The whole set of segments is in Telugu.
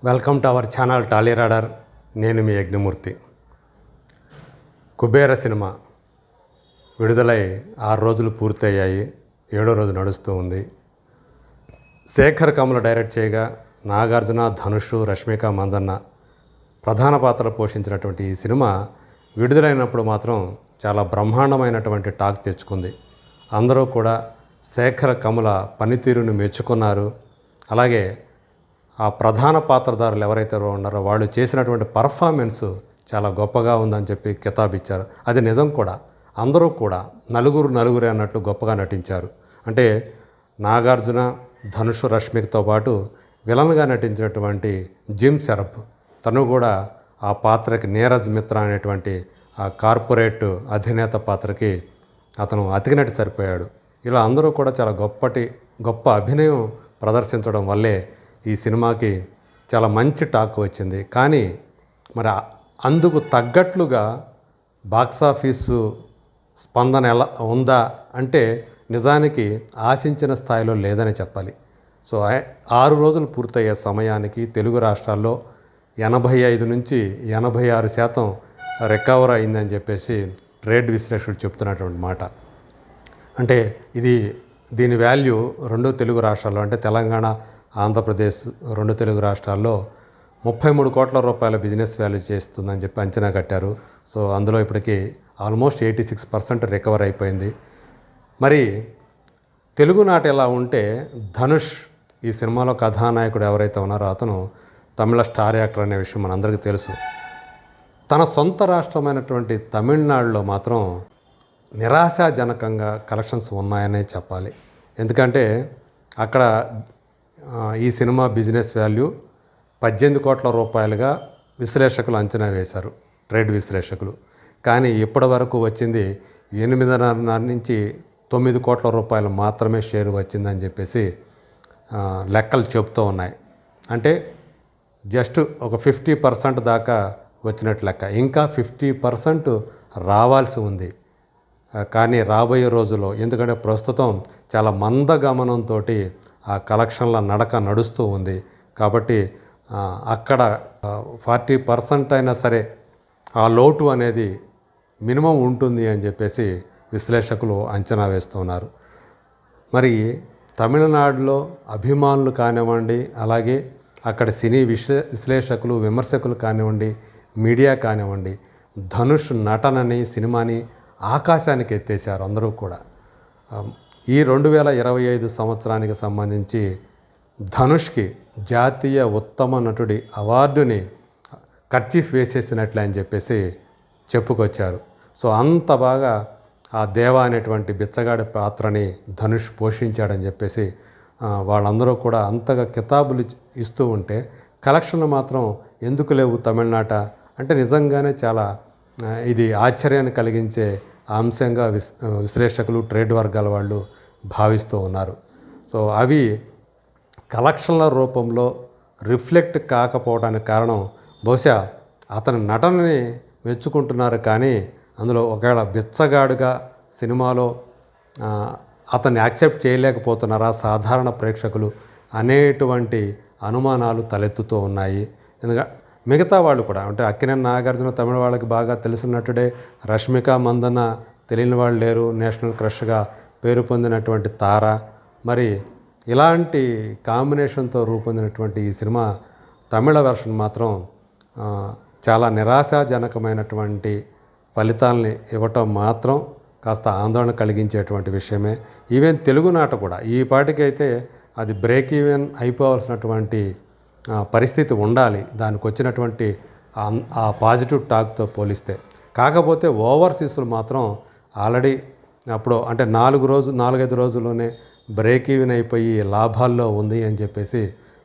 Welcome to our channel Tally radar. నేను మీ యజ్ఞమూర్తి. కుబేర సినిమా విడుదలై 6 రోజులు పూర్తయ్యాయి. 7వ రోజు నడుస్తూ ఉంది. శేఖర్ కమల డైరెక్ట్ చేయగా నాగార్జున, ధనుష్, రష్మిక మందన్న ప్రధాన పాత్రలు పోషించినటువంటి ఈ సినిమా విడుదలైనప్పుడు మాత్రం చాలా బ్రహ్మాండమైనటువంటి టాక్ తెచ్చుకుంది. అందరూ కూడా శేఖర్ కమల పనితీరుని మెచ్చుకున్నారు. అలాగే ఆ ప్రధాన పాత్రధారులు ఎవరైతే ఉన్నారో వాళ్ళు చేసినటువంటి పర్ఫార్మెన్స్ చాలా గొప్పగా ఉందని చెప్పి కితాబ్ ఇచ్చారు. అది నిజం కూడా. అందరూ కూడా నలుగురే అన్నట్లు గొప్పగా నటించారు. అంటే నాగార్జున, ధనుష్, రష్మికతో పాటు విలన్గా నటించినటువంటి జిమ్ షరఫ్ తను కూడా ఆ పాత్రకి నీరజ్ మిత్రా అనేటువంటి ఆ కార్పొరేట్ అధినేత పాత్రకి అతను అతికినట్టు సరిపోయాడు. ఇలా అందరూ కూడా చాలా గొప్ప అభినయం ప్రదర్శించడం వల్లే ఈ సినిమాకి చాలా మంచి టాక్ వచ్చింది. కానీ మరి అందుకు తగ్గట్లుగా బాక్సాఫీసు స్పందన ఎలా ఉందా అంటే నిజానికి ఆశించిన స్థాయిలో లేదని చెప్పాలి. సో 6 రోజులు పూర్తయ్యే సమయానికి తెలుగు రాష్ట్రాల్లో 85 నుంచి 86% రికవర్ అయిందని చెప్పేసి ట్రేడ్ విశ్లేషకులు చెప్తున్నటువంటి మాట. అంటే దీని వాల్యూ 2 తెలుగు రాష్ట్రాల్లో అంటే తెలంగాణ, ఆంధ్రప్రదేశ్ 2 తెలుగు రాష్ట్రాల్లో 33 కోట్ల రూపాయల బిజినెస్ వాల్యూ చేస్తుందని చెప్పి అంచనా కట్టారు. సో అందులో ఇప్పటికీ ఆల్మోస్ట్ 86% రికవర్ అయిపోయింది. మరి తెలుగునాట ఎలా ఉంటే ధనుష్ ఈ సినిమాలో కథానాయకుడు ఎవరైతే ఉన్నారో అతను తమిళ స్టార్ యాక్టర్ అనే విషయం మనందరికీ తెలుసు. తన సొంత రాష్ట్రమైనటువంటి తమిళనాడులో మాత్రం నిరాశాజనకంగా కలెక్షన్స్ ఉన్నాయనే చెప్పాలి. ఎందుకంటే అక్కడ ఈ సినిమా బిజినెస్ వాల్యూ 18 కోట్ల రూపాయలుగా విశ్లేషకులు అంచనా వేశారు, ట్రేడ్ విశ్లేషకులు. కానీ ఇప్పటి వరకు వచ్చింది 8.5 నుంచి 9 కోట్ల రూపాయలు మాత్రమే షేర్ వచ్చిందని చెప్పేసి లెక్కలు చెబుతూ ఉన్నాయి. అంటే జస్ట్ ఒక 50% దాకా వచ్చినట్టు లెక్క. ఇంకా 50% రావాల్సి ఉంది. కానీ రాబోయే రోజుల్లో, ఎందుకంటే ప్రస్తుతం చాలా మందగమనంతో ఆ కలెక్షన్ల నడక నడుస్తూ ఉంది. కాబట్టి అక్కడ 40% అయినా సరే ఆ లోటు అనేది మినిమం ఉంటుంది అని చెప్పేసి విశ్లేషకులు అంచనా వేస్తున్నారు. మరి తమిళనాడులో అభిమానులు కానివ్వండి, అలాగే అక్కడ సినీ విశ్లేషకులు, విమర్శకులు కానివ్వండి, మీడియా కానివ్వండి, ధనుష్ నటనని, సినిమాని ఆకాశానికి ఎత్తేసారు అందరూ కూడా. ఈ 2025 సంవత్సరానికి సంబంధించి ధనుష్కి జాతీయ ఉత్తమ నటుడి అవార్డుని కర్చీఫ్ వేసేసినట్లే అని చెప్పేసి చెప్పుకొచ్చారు. సో అంత బాగా ఆ దేవా అనేటువంటి బిచ్చగాడి పాత్రని ధనుష్ పోషించాడని చెప్పేసి వాళ్ళందరూ కూడా అంతగా కితాబులు ఇస్తూ ఉంటే కలెక్షన్లు మాత్రం ఎందుకు లేవు తమిళనాట అంటే నిజంగానే చాలా ఇది ఆశ్చర్యాన్ని కలిగించే అంశంగా విశ్లేషకులు, ట్రేడ్ వర్గాల వాళ్ళు భావిస్తూ ఉన్నారు. సో అవి కలెక్షన్ల రూపంలో రిఫ్లెక్ట్ కాకపోవడానికి కారణం బహుశా అతని నటనని మెచ్చుకుంటున్నారు. కానీ అందులో ఒకవేళ బిచ్చగాడుగా సినిమాలో అతన్ని యాక్సెప్ట్ చేయలేకపోతున్నారా సాధారణ ప్రేక్షకులు అనేటువంటి అనుమానాలు తలెత్తుతూ ఉన్నాయి. ఎందుకంటే మిగతా వాళ్ళు కూడా అంటే అక్కినేని నాగార్జున తమిళ వాళ్ళకి బాగా తెలిసినట్టుడే, రష్మిక మందన్న తెలియని వాళ్ళు లేరు, నేషనల్ క్రష్గా పేరు పొందినటువంటి తార. మరి ఇలాంటి కాంబినేషన్తో రూపొందినటువంటి ఈ సినిమా తమిళ వెర్షన్ మాత్రం చాలా నిరాశాజనకమైనటువంటి ఫలితాలని ఇవ్వటం మాత్రం కాస్త ఆందోళన కలిగించేటువంటి విషయమే. ఈవెన్ తెలుగునాట కూడా ఈ పాటికైతే అది బ్రేక్ ఈవెన్ అయిపోవాల్సినటువంటి పరిస్థితి ఉండాలి దానికి వచ్చినటువంటి ఆ పాజిటివ్ టాక్తో పోలిస్తే. కాకపోతే ఓవర్సీస్లు మాత్రం ఆల్రెడీ అప్పుడు అంటే 4-5 రోజుల్లోనే బ్రేక్ ఈవెన్ అయిపోయి లాభాల్లో ఉంది అని చెప్పేసి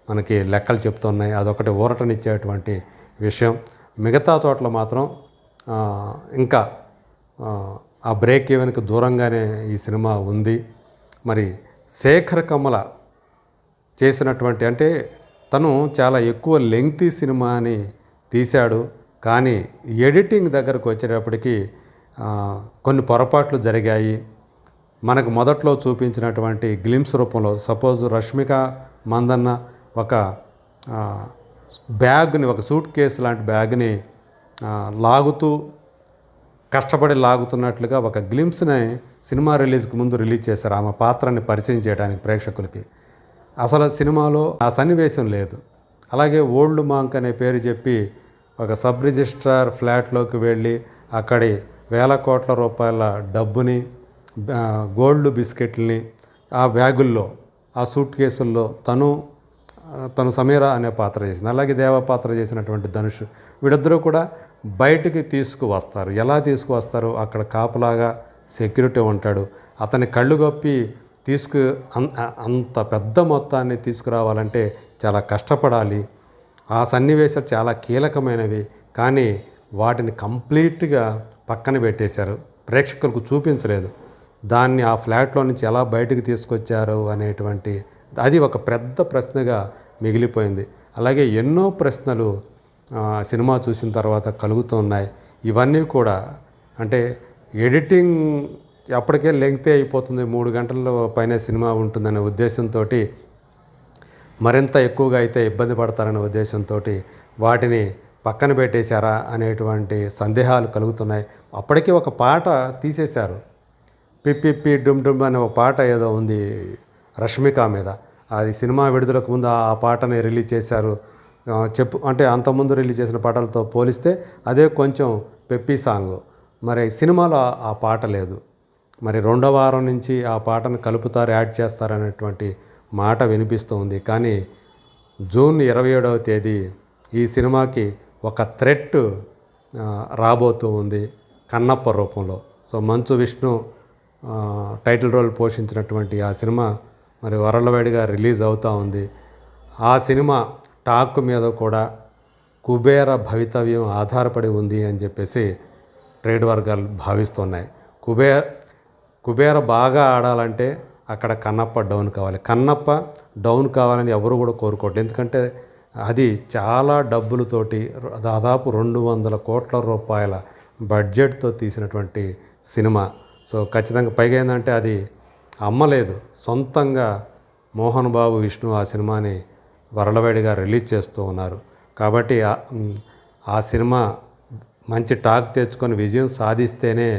మనకి లెక్కలు చెప్తున్నాయి. అదొకటి ఊరటనిచ్చేటువంటి విషయం. మిగతా చోట్ల మాత్రం ఇంకా ఆ బ్రేక్ ఈవెన్కి దూరంగానే ఈ సినిమా ఉంది. మరి శేఖర్ కమల చేసినటువంటి అంటే తను చాలా ఎక్కువ లెంగ్తీ సినిమాని తీశాడు. కానీ ఎడిటింగ్ దగ్గరకు వచ్చేటప్పటికి కొన్ని పొరపాట్లు జరిగాయి. మనకు మొదట్లో చూపించినటువంటి గ్లిమ్స్ రూపంలో సపోజ్ రష్మిక మందన్న ఒక బ్యాగ్ని, ఒక సూట్ కేసు లాంటి బ్యాగ్ని లాగుతూ కష్టపడి లాగుతున్నట్లుగా ఒక గ్లింప్స్ని సినిమా రిలీజ్కి ముందు రిలీజ్ చేశారు. ఆమె పాత్రని పరిచయం చేయడానికి ప్రేక్షకులకి. అసలు సినిమాలో ఆ సన్నివేశం లేదు. అలాగే ఓల్డ్ మాంక్ అనే పేరు చెప్పి ఒక సబ్ రిజిస్ట్రార్ ఫ్లాట్లోకి వెళ్ళి అక్కడి వేల కోట్ల రూపాయల డబ్బుని, గోల్డ్ బిస్కెట్లని ఆ బ్యాగుల్లో, ఆ సూట్ కేసుల్లో తను సమీరా అనే పాత్ర చేసింది. అలాగే దేవ పాత్ర చేసినటువంటి ధనుష్, వీళ్ళిద్దరూ కూడా బయటికి తీసుకువస్తారు. ఎలా తీసుకువస్తారు? అక్కడ కాపలాగా సెక్యూరిటీ ఉంటాడు. అతని కళ్ళు గప్పి అంత పెద్ద మొత్తాన్ని తీసుకురావాలంటే చాలా కష్టపడాలి. ఆ సన్నివేశాలు చాలా కీలకమైనవి, కానీ వాటిని కంప్లీట్గా పక్కన పెట్టేశారు. ప్రేక్షకులకు చూపించలేదు. దాన్ని ఆ ఫ్లాట్లో నుంచి ఎలా బయటకు తీసుకొచ్చారు అనేటువంటి అది ఒక పెద్ద ప్రశ్నగా మిగిలిపోయింది. అలాగే ఎన్నో ప్రశ్నలు సినిమా చూసిన తర్వాత కలుగుతున్నాయి. ఇవన్నీ కూడా అంటే ఎడిటింగ్ అప్పటికే లెంగ్తీ అయిపోతుంది, 3 గంటల పైన సినిమా ఉంటుందనే ఉద్దేశంతో, మరింత ఎక్కువగా అయితే ఇబ్బంది పడతారనే ఉద్దేశంతో వాటిని పక్కన పెట్టేశారా అనేటువంటి సందేహాలు కలుగుతున్నాయి. అప్పటికే ఒక పాట తీసేశారు. పిప్పి డుమ్ డుమ్ అనే ఒక పాట ఏదో ఉంది రష్మిక మీద. అది సినిమా విడుదలకు ముందు ఆ పాటని రిలీజ్ చేశారు. అంటే అంతకుముందు రిలీజ్ చేసిన పాటలతో పోలిస్తే అదే కొంచెం పెప్పి సాంగ్. మరి సినిమాలో ఆ పాట లేదు. మరి 2వ వారం నుంచి ఆ పాటను కలుపుతారు, యాడ్ చేస్తారనేటువంటి మాట వినిపిస్తూ ఉంది. కానీ జూన్ 27వ తేదీ ఈ సినిమాకి ఒక థ్రెట్ రాబోతూ ఉంది కన్నప్ప రూపంలో. So Manchu Vishnu title role పోషించినటువంటి ఆ సినిమా మరి వరలవాడిగా రిలీజ్ అవుతూ ఉంది. ఆ సినిమా టాక్ మీద కూడా కుబేర భవితవ్యం ఆధారపడి ఉంది అని చెప్పేసి ట్రేడ్ వర్గాలు భావిస్తున్నాయి. కుబేర బాగా ఆడాలంటే అక్కడ కన్నప్ప డౌన్ కావాలి. కన్నప్ప డౌన్ కావాలని ఎవరు కూడా కోరుకోవట్లేదు. ఎందుకంటే అది చాలా డబ్బులతోటి, దాదాపు 200 కోట్ల రూపాయల బడ్జెట్తో తీసినటువంటి సినిమా. సో ఖచ్చితంగా పైగా ఏంటంటే అది అమ్మలేదు, సొంతంగా మోహన్ బాబు, విష్ణు ఆ సినిమాని వరలవాడిగా రిలీజ్ చేస్తూ ఉన్నారు. కాబట్టి ఆ సినిమా మంచి టాక్ తెచ్చుకొని విజయం సాధిస్తేనే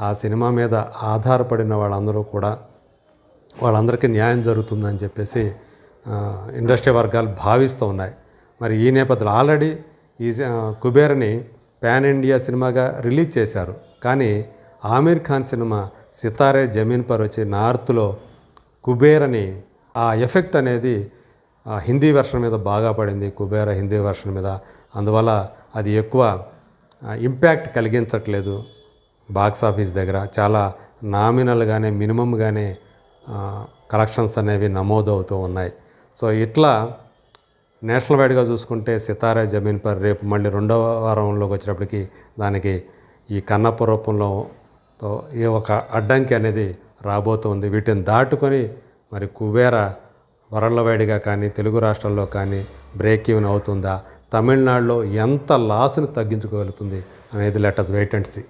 ఆ సినిమా మీద ఆధారపడిన వాళ్ళందరికీ న్యాయం జరుగుతుందని చెప్పేసి ఇండస్ట్రీ వర్గాలు భావిస్తూ ఉన్నాయి. మరి ఈ నేపథ్యంలో ఆల్రెడీ ఈ కుబేర్ని పాన్ ఇండియా సినిమాగా రిలీజ్ చేశారు. కానీ ఆమీర్ ఖాన్ సినిమా సితారే జమీన్ పర్ వచ్చి నార్త్లో కుబేర్ అని ఆ ఎఫెక్ట్ అనేది హిందీ వెర్షన్ మీద బాగా పడింది, కుబేర హిందీ వెర్షన్ మీద. అందువల్ల అది ఎక్కువ ఇంపాక్ట్ కలిగించట్లేదు బాక్స్ ఆఫీస్ దగ్గర. చాలా నామినల్గానే, మినిమంగానే కలెక్షన్స్ అనేవి నమోదవుతూ ఉన్నాయి. సో ఇట్లా నేషనల్ వైడ్గా చూసుకుంటే సితారే జమీన్ పర్ రేపు మళ్ళీ 2వ వారంలోకి వచ్చేటప్పటికి దానికి ఈ కన్నప్ప రూపంలో ఈ ఒక అడ్డంకి అనేది రాబోతుంది. వీటిని దాటుకొని మరి కుబేర వరల్డ్వైడ్గా కానీ తెలుగు రాష్ట్రాల్లో కానీ బ్రేక్ ఈవెన్ అవుతుందా, తమిళనాడులో ఎంత లాస్ని తగ్గించుకోగలుగుతుంది అనేది let us wait and see.